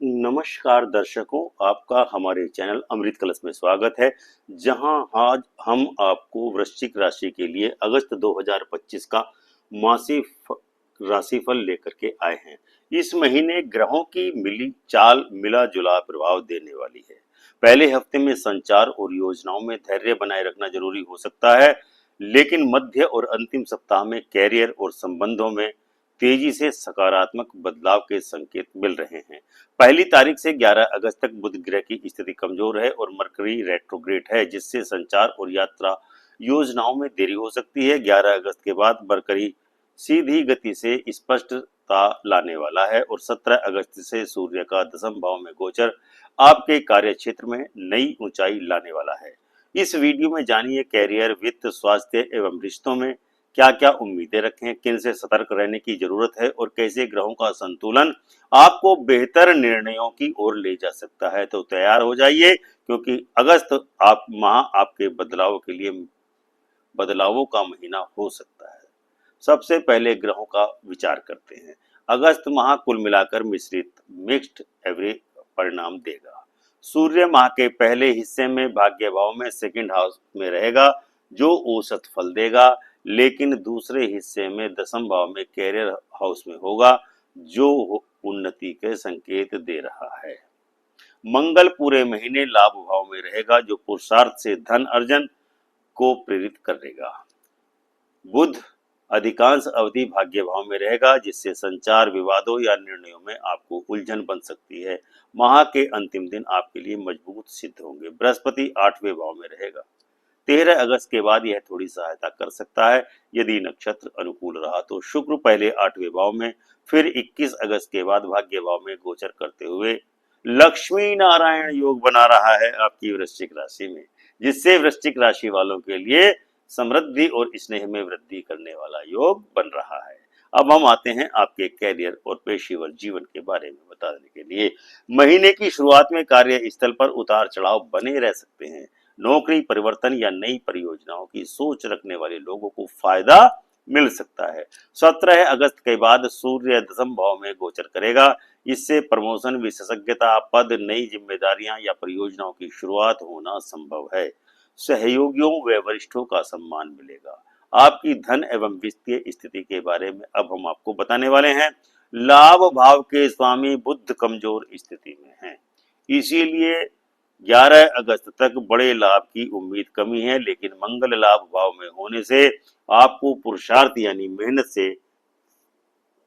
नमस्कार दर्शकों, आपका हमारे चैनल अमृत कलश में स्वागत है। जहां आज हम आपको वृश्चिक राशि के लिए अगस्त 2025 का मासिक राशिफल लेकर के आए हैं। इस महीने ग्रहों की मिली चाल मिला जुला प्रभाव देने वाली है। पहले हफ्ते में संचार और योजनाओं में धैर्य बनाए रखना जरूरी हो सकता है, लेकिन मध्य और अंतिम सप्ताह में कैरियर और संबंधों में तेजी से सकारात्मक बदलाव के संकेत मिल रहे हैं। पहली तारीख से 11 अगस्त तक बुध ग्रह की स्थिति कमजोर है और मरकरी रेट्रोग्रेड है, जिससे संचार और यात्रा योजनाओं में देरी हो सकती है। 11 अगस्त के बाद मरकरी सीधी गति से स्पष्टता लाने वाला है और 17 अगस्त से सूर्य का दसम भाव में गोचर आपके कार्य क्षेत्र में नई ऊंचाई लाने वाला है। इस वीडियो में जानिए कैरियर, वित्त, स्वास्थ्य एवं रिश्तों में क्या क्या उम्मीदें रखें, किन से सतर्क रहने की जरूरत है और कैसे ग्रहों का संतुलन आपको बेहतर निर्णयों की ओर ले जा सकता है। तो तैयार हो जाइए, क्योंकि अगस्त आप माह आपके बदलाव के लिए बदलावों का महीना हो सकता है। सबसे पहले ग्रहों का विचार करते हैं। अगस्त माह कुल मिलाकर मिश्रित मिक्स्ड एवरेज परिणाम देगा। सूर्य माह के पहले हिस्से में भाग्य भाव में सेकंड हाउस में रहेगा, जो औसत फल देगा, लेकिन दूसरे हिस्से में दसम भाव में कैरियर हाउस में होगा, जो उन्नति के संकेत दे रहा है। मंगल पूरे महीने लाभ भाव में रहेगा, जो पुरुषार्थ से धन अर्जन को प्रेरित करेगा। बुध अधिकांश अवधि भाग्य भाव में रहेगा, जिससे संचार, विवादों या निर्णयों में आपको उलझन बन सकती है। माह के अंतिम दिन आपके लिए मजबूत सिद्ध होंगे। बृहस्पति 8वें भाव में रहेगा। 13 अगस्त के बाद यह थोड़ी सहायता कर सकता है। यदि नक्षत्र अनुकूल रहा तो शुक्र पहले 8वें भाव में, फिर 21 अगस्त के बाद भाग्य भाव में गोचर करते हुए लक्ष्मी नारायण योग बना रहा है आपकी वृश्चिक राशि में, जिससे वृश्चिक राशि वालों के लिए समृद्धि और स्नेह में वृद्धि करने वाला योग बन रहा है। अब हम आते हैं आपके कैरियर और पेशेवर जीवन के बारे में बताने के लिए। महीने की शुरुआत में कार्य स्थल पर उतार चढ़ाव बने रह सकते हैं। नौकरी परिवर्तन या नई परियोजनाओं की सोच रखने वाले लोगों को फायदा मिल सकता है। 17 अगस्त के बाद सूर्य दसम भाव में गोचर करेगा। इससे प्रमोशन, विशेषज्ञता पद, नई जिम्मेदारियां या परियोजनाओं की शुरुआत होना संभव है। सहयोगियों व वरिष्ठों का सम्मान मिलेगा। आपकी धन एवं वित्तीय स्थिति के बारे में अब हम आपको बताने वाले हैं। लाभ भाव के स्वामी बुध कमजोर स्थिति में हैं, इसीलिए 11 अगस्त तक बड़े लाभ की उम्मीद कमी है, लेकिन मंगल लाभ भाव में होने से आपको पुरुषार्थ यानी मेहनत से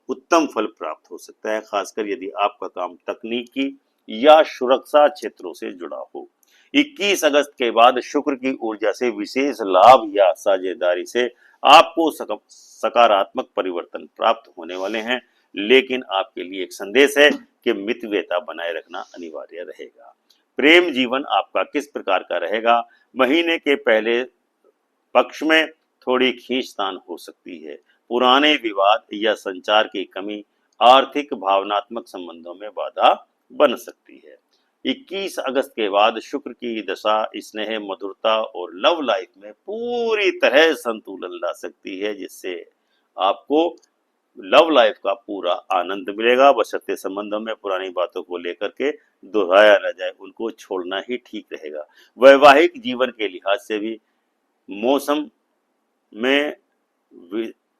उत्तम फल प्राप्त हो सकता है, खासकर यदि आपका काम तकनीकी या सुरक्षा क्षेत्रों से जुड़ा हो। 21 अगस्त के बाद शुक्र की ऊर्जा से विशेष लाभ या साझेदारी से आपको सकारात्मक परिवर्तन प्राप्त होने वाले हैं, लेकिन आपके लिए एक संदेश है कि मितव्ययता बनाए रखना अनिवार्य रहेगा। प्रेम जीवन आपका किस प्रकार का रहेगा? महीने के पहले पक्ष में थोड़ी खींचतान हो सकती है। पुराने विवाद या संचार की कमी आर्थिक भावनात्मक संबंधों में बाधा बन सकती है। 21 अगस्त के बाद शुक्र की दशा स्नेह, मधुरता और लव लाइफ में पूरी तरह संतुलन ला सकती है, जिससे आपको लव लाइफ का पूरा आनंद मिलेगा। बशर्ते संबंधों में पुरानी बातों को लेकर के दोहराया न जाए, उनको छोड़ना ही ठीक रहेगा। वैवाहिक जीवन के लिहाज से भी मौसम में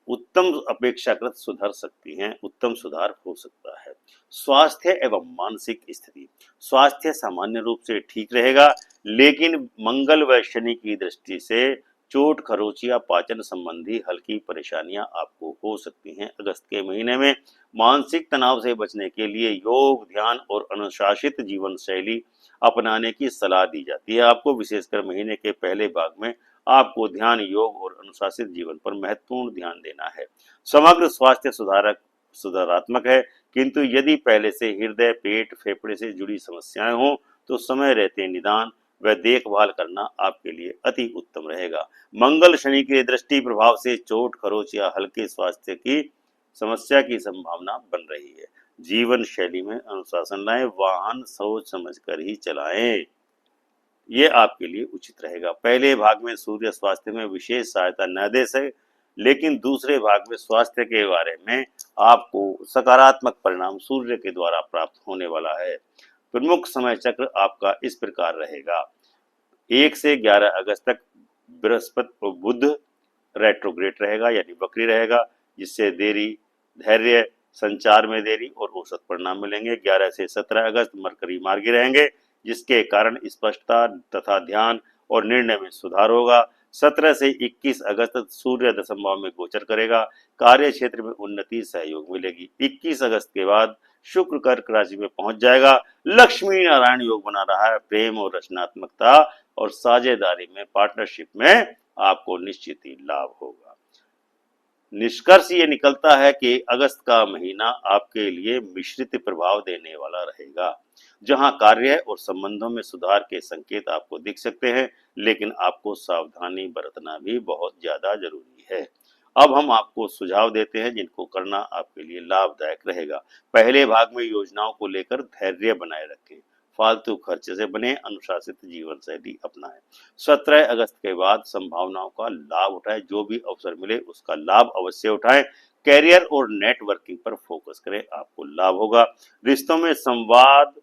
उत्तम अपेक्षाकृत सुधर सकती हैं, उत्तम सुधार हो सकता है। स्वास्थ्य एवं मानसिक स्थिति। स्वास्थ्य सामान्य रूप से ठीक रहेगा, लेकिन मंगल व शनि की दृष्टि से चोट, खरोच या पाचन संबंधी हल्की परेशानियां आपको हो सकती हैं। अगस्त के महीने में मानसिक तनाव से बचने के लिए योग, ध्यान और अनुशासित जीवन शैली अपनाने की सलाह दी जाती है। आपको विशेषकर महीने के पहले भाग में आपको ध्यान, योग और अनुशासित जीवन पर महत्वपूर्ण ध्यान देना है। समग्र स्वास्थ्य सुधारात्मक है, किंतु यदि पहले से हृदय, पेट, फेफड़े से जुड़ी समस्याएं हों तो समय रहते निदान व देखभाल करना आपके लिए अति उत्तम रहेगा। मंगल शनि के दृष्टि प्रभाव से चोट, खरोच या हल्के स्वास्थ्य की समस्या की संभावना बन रही है। जीवन शैली में अनुशासन लाएं, वाहन सोच समझ कर ही चलाएं, ये आपके लिए उचित रहेगा। पहले भाग में सूर्य स्वास्थ्य में विशेष सहायता न दे सके, लेकिन दूसरे भाग में स्वास्थ्य के बारे में आपको सकारात्मक परिणाम सूर्य के द्वारा प्राप्त होने वाला है। प्रमुख समय चक्र आपका इस प्रकार रहेगा। 1 से 11 अगस्त तक बृहस्पति और बुध रेट्रोग्रेड रहेगा यानी वक्री रहेगा, जिससे देरी, धैर्य, संचार में देरी और औसत परिणाम मिलेंगे। 11 से 17 अगस्त मरकरी मार्गी रहेंगे, जिसके कारण स्पष्टता तथा ध्यान और निर्णय में सुधार होगा। 17 से 21 अगस्त तक सूर्य दशम भाव में गोचर करेगा, कार्य क्षेत्र में उन्नति, सहयोग मिलेगी। 21 अगस्त के बाद शुक्र कर्क राशि में पहुंच जाएगा, लक्ष्मी नारायण योग बना रहा है। प्रेम और रचनात्मकता और साझेदारी में, पार्टनरशिप में आपको निश्चित ही लाभ होगा। निष्कर्ष ये निकलता है कि अगस्त का महीना आपके लिए मिश्रित प्रभाव देने वाला रहेगा, जहां कार्य और संबंधों में सुधार के संकेत आपको दिख सकते हैं, लेकिन आपको सावधानी बरतना भी बहुत ज्यादा जरूरी है। अब हम आपको सुझाव देते हैं जिनको करना आपके लिए लाभदायक रहेगा। पहले भाग में योजनाओं को लेकर धैर्य बनाए रखें, फालतू खर्चे से बने, अनुशासित जीवन शैली अपनाएं। 17 अगस्त के बाद संभावनाओं का लाभ उठाएं, जो भी अवसर मिले उसका लाभ अवश्य उठाएं। कैरियर और नेटवर्किंग पर फोकस करें, आपको लाभ होगा। रिश्तों में संवाद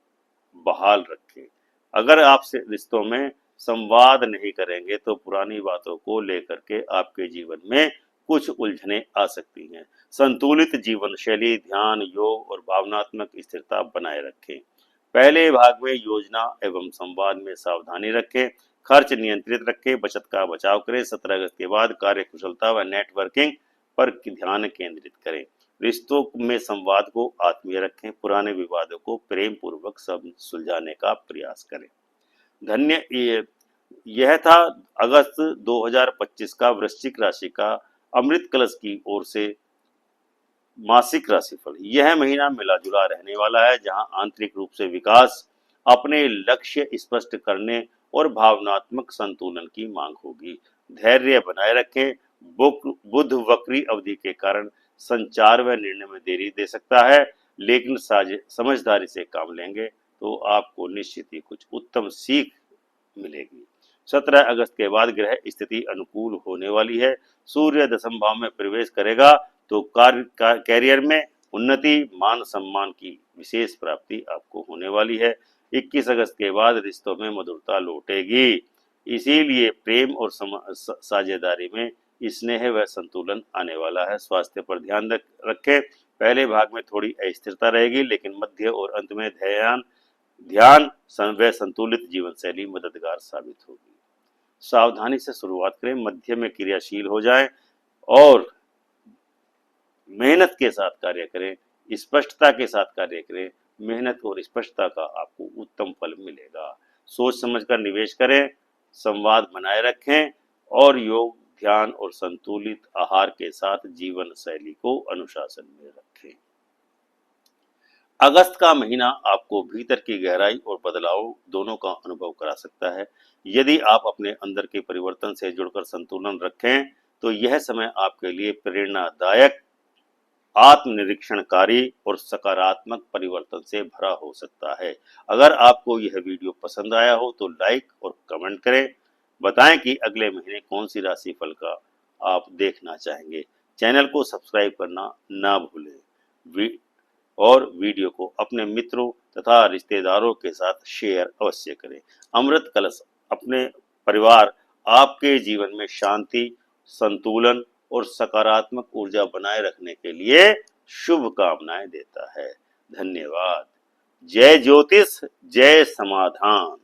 बहाल रखें। अगर आप रिश्तों में संवाद नहीं करेंगे तो पुरानी बातों को लेकर के आपके जीवन में कुछ उलझने आ सकती हैं। संतुलित जीवन शैली, ध्यान, योग और भावनात्मक स्थिरता बनाए रखें। पहले भाग में योजना एवं संवाद में सावधानी रखें, खर्च नियंत्रित रखें, बचत का बचाव करें। 17 अगस्त के बाद कार्य कुशलता व नेटवर्किंग पर ध्यान केंद्रित करें। रिश्तों में संवाद को आत्मीय रखें, पुराने विवादों को प्रेम पूर्वक सुलझाने का प्रयास करें। यह था अगस्त 2025 का वृश्चिक राशि का अमृत कलश की ओर से मासिक राशिफल। यह महीना मिला जुला रहने वाला है, जहां आंतरिक रूप से विकास, अपने लक्ष्य स्पष्ट करने और भावनात्मक संतुलन की मांग होगी। धैर्य बनाए रखें। बुध वक्री अवधि के कारण संचार व निर्णय में देरी दे सकता है, लेकिन समझदारी से काम लेंगे तो आपको निश्चित ही कुछ उत्तम सीख मिलेगी। 17 अगस्त के बाद ग्रह स्थिति अनुकूल होने वाली है। सूर्य दशम भाव में प्रवेश करेगा तो कैरियर में उन्नति, मान सम्मान की विशेष प्राप्ति आपको होने वाली है। 21 अगस्त के बाद रिश्तों में मधुरता लौटेगी, इसीलिए प्रेम और साझेदारी में स्नेह व संतुलन आने वाला है। स्वास्थ्य पर ध्यान रखें। पहले भाग में थोड़ी अस्थिरता रहेगी, लेकिन मध्य और अंत में ध्यान व संतुलित जीवन शैली मददगार साबित होगी। सावधानी से शुरुआत करें, मध्य में क्रियाशील हो जाएं और मेहनत के साथ कार्य करें, स्पष्टता के साथ कार्य करें। मेहनत और स्पष्टता का आपको उत्तम फल मिलेगा। सोच समझकर निवेश करें, संवाद बनाए रखें और योग, ध्यान और संतुलित आहार के साथ जीवन शैली को अनुशासन में रखें। अगस्त का महीना आपको भीतर की गहराई और बदलाव दोनों का अनुभव करा सकता है। यदि आप अपने अंदर के परिवर्तन से जुड़कर संतुलन रखें तो यह समय आपके लिए प्रेरणादायक, आत्मनिरीक्षणकारी और सकारात्मक परिवर्तन से भरा हो सकता है। अगर आपको यह वीडियो पसंद आया हो तो लाइक और कमेंट करें। बताएं कि अगले महीने कौन सी राशि फल का आप देखना चाहेंगे। चैनल को सब्सक्राइब करना ना भूलें और वीडियो को अपने मित्रों तथा रिश्तेदारों के साथ शेयर अवश्य करें। अमृत कलश अपने परिवार आपके जीवन में शांति, संतुलन और सकारात्मक ऊर्जा बनाए रखने के लिए शुभकामनाएं देता है। धन्यवाद। जय ज्योतिष, जय समाधान।